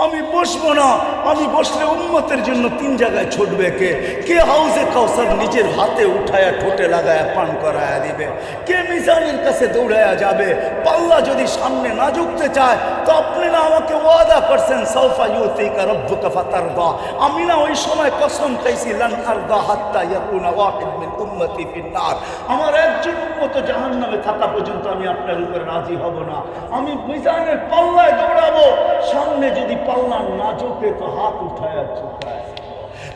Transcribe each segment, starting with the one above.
আমি বসবো না। আমি বসলে উম্মতের জন্য 3 জায়গায় ছুটবে কে হাউজে কাউসার নিজের হাতে উঠায়া ঠোঁটে লাগায়া পান করায়া দিবে, কে মিজানের কাছে দৌড়ায়া যাবে। পাল্লা যদি সামনে না ঝুঁকতে চায় তো আপনি না আমাকে ওয়াদা করছেন সাউফা ইউতিকা রাব্বুকা ফাতারদা। আমি না ওই সময় কসম খাইছি লান আরদা হাত্তা ইয়াকুনা ওয়াহিদ মিন উম্মতি ফিন্নার, আমার একজন উম্মত জাহান্নামে থাকা পর্যন্ত আমি আপনার উপরে রাজি হব না। আমি মিজানের পাল্লায় দৌড়াবো, সামনে যদি পাল্লা না ঝোঁকে তো হাত উঠায় ঝুঁকায়।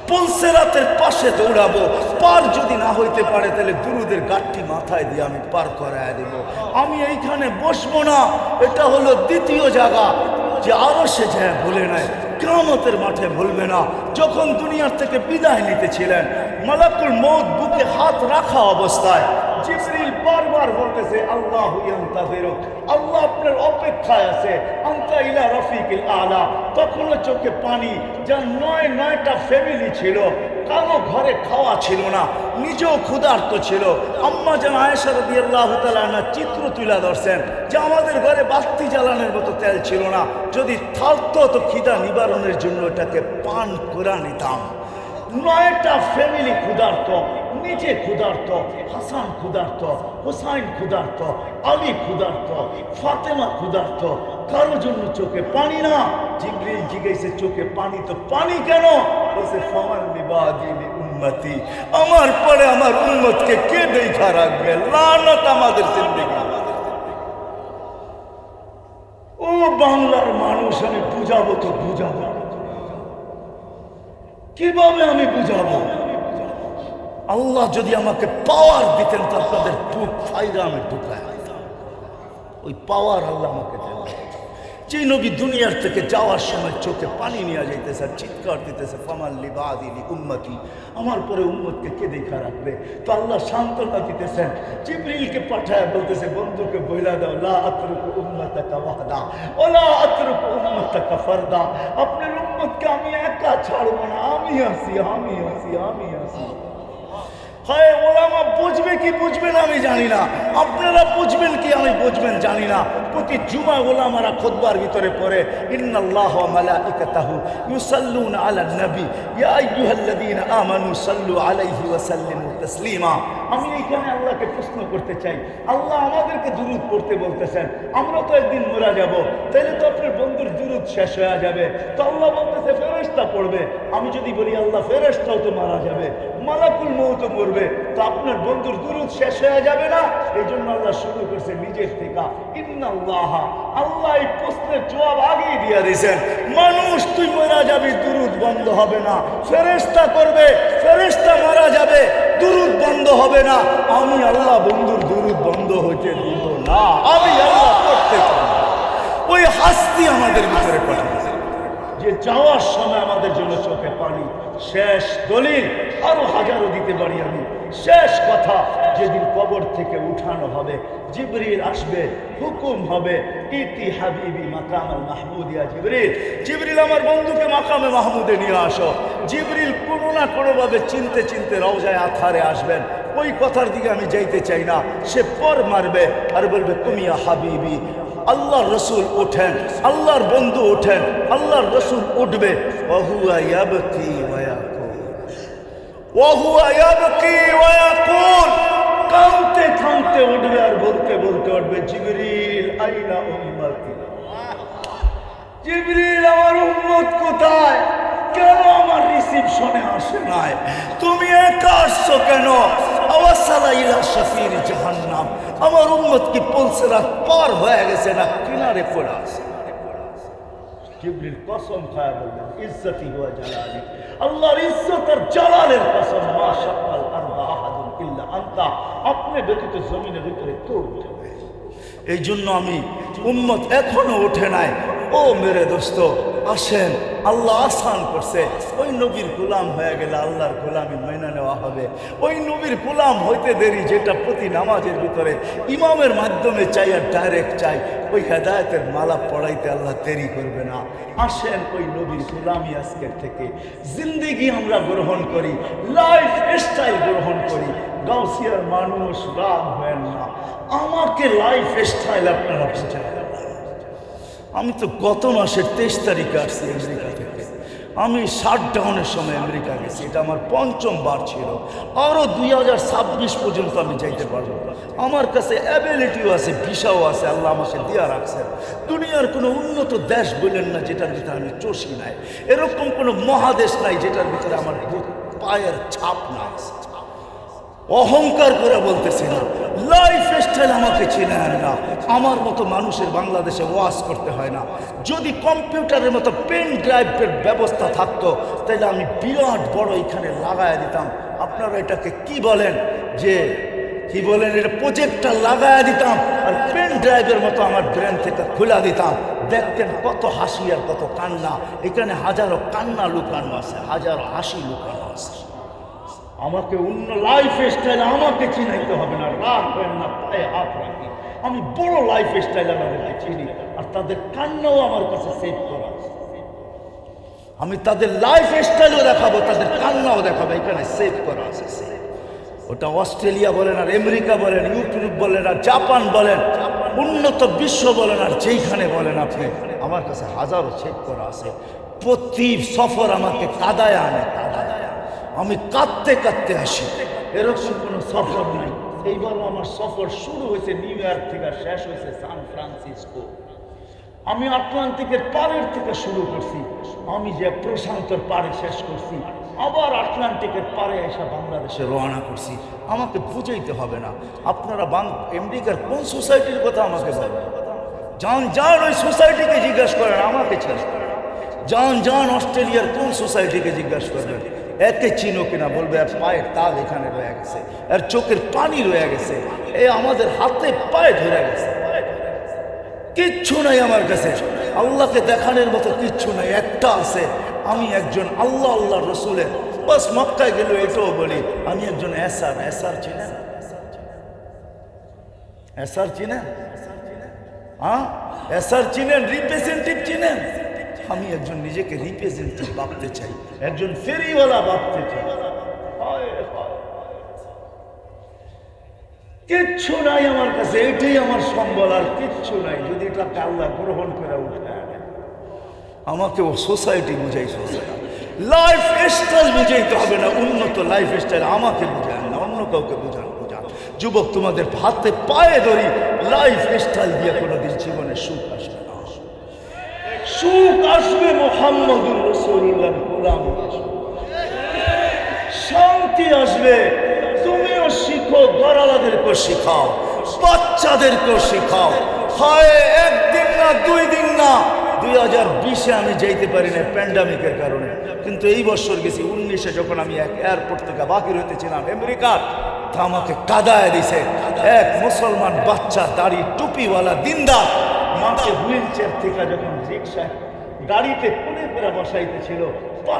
পুলসেরাতের পাশে দৌড়াবো, পার যদি না হইতে পারে তাহলে দুরুদের গাঠটি মাথায় দিয়ে আমি পার করায় দেব। আমি এইখানে বসবো না। এটা হলো দ্বিতীয় জায়গা যে আরো সে যায় বলে নাই, কিয়ামতের মাঠে বলবে না। যখন দুনিয়ার থেকে বিদায় নিতেছিলেন, মালাকুল মউত বুকে হাত রাখা অবস্থায় জিবরিল বারবার বলতেছে আল্লাহু ইয়ান্তাযিরুক, আল্লাহ আপনার অপেক্ষায় আছে। আনতা ইলা রাফিকিল আলা। তখনও চোখে পানি। যার 9টা ফ্যামিলি ছিল, কারো ঘরে খাওয়া ছিল না, নিজেও ক্ষুধার্ত ছিল। আম্মা জান আয়েশা রাদিয়াল্লাহু তাআলা আনহা চিত্র তুলে ধরছেন যে আমাদের ঘরে বাতি জ্বালানোর মতো তেল ছিল না, যদি থাকতো তো খিদা নিবারণের জন্য এটাকে পান করে নিতাম। 9টা ফ্যামিলি ক্ষুধার্ত, নিজে ক্ষুধার্ত, হাসান ক্ষুধার্ত, হোসাইন ক্ষুধার্ত, আলী ক্ষুধার্ত, ফাতেমা ক্ষুধার্ত, কারো জন্য চোখে পানি না। জিবরিল জিজ্ঞাসা চোখে পানি তো পানি কেন? বলছে ফামান লিবাদি উম্মতি, আমার পরে আমার উম্মতকে কে দেখা রাখবে? লানত আমাদের জিন্দেগি। ও বাংলার মানুষ, আমি বুঝাবো তো বুঝাবো কিভাবে? আমি বুঝাবো? আল্লাহ যদি আমাকে পাওয়ার দিতেন তো আপনাদের বুক ফাইরা আমি ঢুকায়, ওই পাওয়ার আল্লাহ আমাকে দেন। যে নবী দুনিয়ার থেকে যাওয়ার সময় চোখে পানি নিয়ে যাইতেছে, চিৎকার দিতেছে ফামান লিবাদি উম্মতি, আমার পরে উম্মতকে কে দেখা রাখবে? তো আল্লাহ সান্ত্বনা দিতেছেন, জিবরিলকে পাঠায় বলতেছে বন্ধুকে বইলা দাও লা আতরুকু উম্মাতাকা ওয়াহদা ওয়ালা আতরুকু উম্মাতাকা ফারদা, আপনার উম্মতকে আমি একা ছাড়বো না, আমি আছি আমি আছি আমি আছি। হয় ওলামা বুঝবে কি বুঝবে না আমি জানি না, আপনারা বুঝবেন কি আমি বুঝবেন জানি না। প্রতি জুমা ওলামারা খুতবার ভিতরে পড়ে ইন্নাল্লাহ ওয়া মালাইকাতাহু ইউসাল্লুনা আলান নবী ইয়া আইয়ুহাল্লাযীনা আমানু সাল্লু আলাইহি ওয়া সাল্লিমু তাসলিমা। আমি এখানে আল্লাহকে প্রশ্ন করতে চাই, আল্লাহ আমাদেরকে দুরূদ পড়তে বলতেছেন, আমরা তো একদিন মারা যাব, তাহলে তো আপনার বন্ধুর দুরূদ শেষ হয়ে যাবে। তো আল্লাহ বলতেছে ফেরেশতা পড়বে। আমি যদি বলি আল্লাহ ফেরেশতাও তো মারা যাবে, মালাকুল মউত মরবে, তো আপনার বন্ধুর দুরূদ শেষ হয়ে যাবে না? এই জন্য আল্লাহ শুরু করছে নিজের থেকে ইন্নাল্লাহ। আল্লাহ এই প্রশ্নের জবাব আগেই দিয়ে দিয়েছেন, মানুষ তুই মারা যাবি, দুরূদ বন্ধ হবে না। ফেরেশতা করবে, ফেরেশতা মারা যাবে, দুরূদ বন্ধ হবে না। আমি আল্লাহ বন্ধুর দুরূদ বন্ধ হইতে দিব না, আমি আল্লাহ করতে চাই। ওই হাস্তি আমাদের ভিতরে পাঠিয়েছে যে যাওয়ার সময় আমাদের জন্য চোখে পানি। শেষ দলিল আরো হাজারো দিতে পারি আমি। শেষ কথা, যেদিন কবর থেকে উঠানো হবে, জিবরিল আসবে, হুকুম হবে ইতি হাবিবি মাকামাল মাহমুদিয়া। জিবরিল জিবরিল আমার বন্ধুকে মাকামে মাহমুদে নিয়ে আসো। জিবরিল কোনো না কোনোভাবে চিনতে চিনতে রওজায়ে আতহারে আসবেন। ওই কথার দিকে আমি যাইতে চাই না। সে পর মারবে আর বলবে তুমি ইয়া হাবিবি। আল্লাহর রসুল ওঠেন, আল্লাহর বন্ধু ওঠেন, আল্লাহর রসুল উঠবে, ওয়াহুয়া ইয়াবকি ওয়া ইয়াকুল, ওয়াহুয়া ইয়াবকি ওয়া ইয়াকুল, কাঁদতে কাঁদতে উঠবে আর বলতে বলতে উঠবে জিবরিল আইনা উম্মতি। জিবরিল আমার উম্মত কোথায়? কেন আমার রিসিপশনে আসে নাই? তুমি একা আসছো কেন? আওয়াসালা ইলা শাফির জাহান্নাম, আমার উম্মত কি পুলসিরাত পার হয়ে গেছে না কিনারে পড়ে আছে? জিবরিল কসম খায় বললেন ইজ্জতি ওয়া জালালি, আল্লাহর ইজ্জত আর জালালের কসম, মা শাক্কাল আরদা আহাদুন ইল্লা আনতা, আপনি ব্যতীত জমিনের ভিতরে কেউ উঠে নাই। এই জন্য আমি উম্মত এখনো ওঠে নাই। ও মেরে দোস্ত আসেন, আল্লাহ আসান করছে। ওই নবীর গোলাম হয়ে গেলে আল্লাহর গোলামি মেনে নেওয়া হবে। ওই নবীর গোলাম হইতে দেরি, যেটা প্রতি নামাজের ভিতরে ইমামের মাধ্যমে চাই আর ডাইরেক্ট চাই, ওই হেদায়েতের মালা পড়াইতে আল্লাহ দেরি করবে না। আসেন ওই নবীর গোলামি আজকের থেকে জিন্দেগি আমরা গ্রহণ করি, লাইফ স্টাইল গ্রহণ করি। গাউসিয়ার মানুষ রাগ হয় না, আমাকে লাইফ স্টাইল আপনারা বুঝায়। আমি তো গত মাসের 23 তারিখে আসছি আমেরিকা থেকে। আমি শাটডাউনের সময় আমেরিকা গেছি, এটা আমার 5ম বার ছিল। আরও 2026 পর্যন্ত আমি যাইতে পারবো। আমার কাছে অ্যাবিলিটিও আছে, ভিসাও আছে, আল্লাহ আমাকে দিয়া রাখছেন। দুনিয়ার কোনো উন্নত দেশ বললেন না যেটার ভিতরে আমি চষি নাই, এরকম কোনো মহাদেশ নাই যেটার ভিতরে আমার পায়ের ছাপ নাই। অহংকার করে বলতেছি না, লাইফ স্টাইল আমাকে চেনেন না। আমার মতো মানুষের বাংলাদেশে ওয়াজ করতে হয় না। যদি কম্পিউটারের মতো পেন ড্রাইভের ব্যবস্থা থাকতো তাহলে আমি বিরাট বড় এখানে লাগায় দিতাম। আপনারা এটাকে কি বলেন, যে কি বলেন, এটা প্রজেক্টটা লাগায় দিতাম আর পেন ড্রাইভের মতো আমার ব্রেন থেকে খুলে দিতাম। দেখতেন কত হাসি আর কত কান্না। এখানে হাজারো কান্না লুকানো আছে, হাজারো হাসি লুকানো আছে। আমাকে অন্য লাইফ স্টাইল আমাকে চিনাইতে হবে না, রাগ করেন না, পায়ে হাত রাখি। আমি বড় লাইফ স্টাইল আমাদেরকে চিনি আর তাদের কান্নাও আমার কাছে সেভ করা। আমি তাদের লাইফ স্টাইলও দেখাবো, তাদের কান্নাও দেখাবো, এখানে সেভ করা আছে। ওটা অস্ট্রেলিয়া বলেন আর আমেরিকা বলেন, ইউরোপ বলেন আর জাপান বলেন, উন্নত বিশ্ব বলেন আর যেইখানে বলেন আপনি, আমার কাছে হাজারো সেভ করা আছে। প্রতি সফর আমাকে কাদায় আনে, কাদায়। আমি কাঁদতে কাঁদতে আসি, এরকম কোনো সফর নাই। এইবারও আমার সফর শুরু হয়েছে নিউ ইয়র্ক থেকে, শেষ হয়েছে সান ফ্রান্সিসকো। আমি আটলান্টিকের পাড়ের থেকে শুরু করছি, আমি যে প্রশান্তর পাড়ে শেষ করছি, আবার আটলান্টিকের পাড়ে এসে বাংলাদেশে রওনা করছি। আমাকে বুঝাইতে হবে না। আপনারা আমেরিকার কোন সোসাইটির কথা আমাকে বলেন, যান যান ওই সোসাইটিকে জিজ্ঞাসা করেন, আমাকে ছেড়ে। যান যান অস্ট্রেলিয়ার কোন সোসাইটিকে জিজ্ঞাসা করবেন, একে চিনো কিনা, বলবে আর পায়ের তাল এখানে রয়ে গেছে, আর চোখের পানি রয়ে গেছে, এ আমাদের হাতে পায়ে ধরে গেছে। কিচ্ছু নাই আমার কাছে, আল্লাহকে দেখানোর মতো কিচ্ছু নাই। একটা আছে, আমি একজন আল্লাহ আল্লাহ রসুলের, বাস মক্কায় গেল এটাও বলি আমি একজন এসার। এসার চিনেন? এসার চিনেন? হ্যাঁ, এসার চিনেন? রিপ্রেজেন্টেটিভ চিনেন? আমি একজন নিজেকে রিপ্রেজেন্টেটিভ ভাবতে চাই, একজন ফেরিওয়ালা ভাবতে চাই। কিচ্ছু নাই আমার কাছে, এটাই আমার সম্বল, আর কিচ্ছু নাই। যদি এটাকে আল্লাহ গ্রহণ করে উঠে আমাকে ও সোসাইটি বুঝাইতে হবে না, লাইফ স্টাইল বুঝাইতে হবে না। উন্নত লাইফ স্টাইল আমাকে বুঝান না, অন্য কাউকে বুঝান। যুবক, তোমাদের হাতে পায়ে ধরি, লাইফ স্টাইল দিয়ে কোনোদিন জীবনে সুখ আসবে না। সুখ আসবে মুহাম্মদুর রাসূলুল্লাহর গোলামি আসবে, শান্তি আসবে। তুমিও শিখো, গরালাদেরকেও শিখাও, বাচ্চাদেরকেও শিখাও। হয় একদিন না, 2 দিন না, 2020-এ আমি যাইতে পারি না প্যান্ডামিকের কারণে, কিন্তু এই বছর গেছি। 19-এ যখন আমি এক এয়ারপোর্ট থেকে বাকির হইতেছিলাম আমেরিকার, তা আমাকে কাদায় দিছে এক মুসলমান বাচ্চা, দাড়ি টুপিওয়ালা দিনদার, মাকে হুইল চেয়ার থেকে যখন রিক্সায় গাড়িতে কোলে করে বসাইতেছিল, পাশ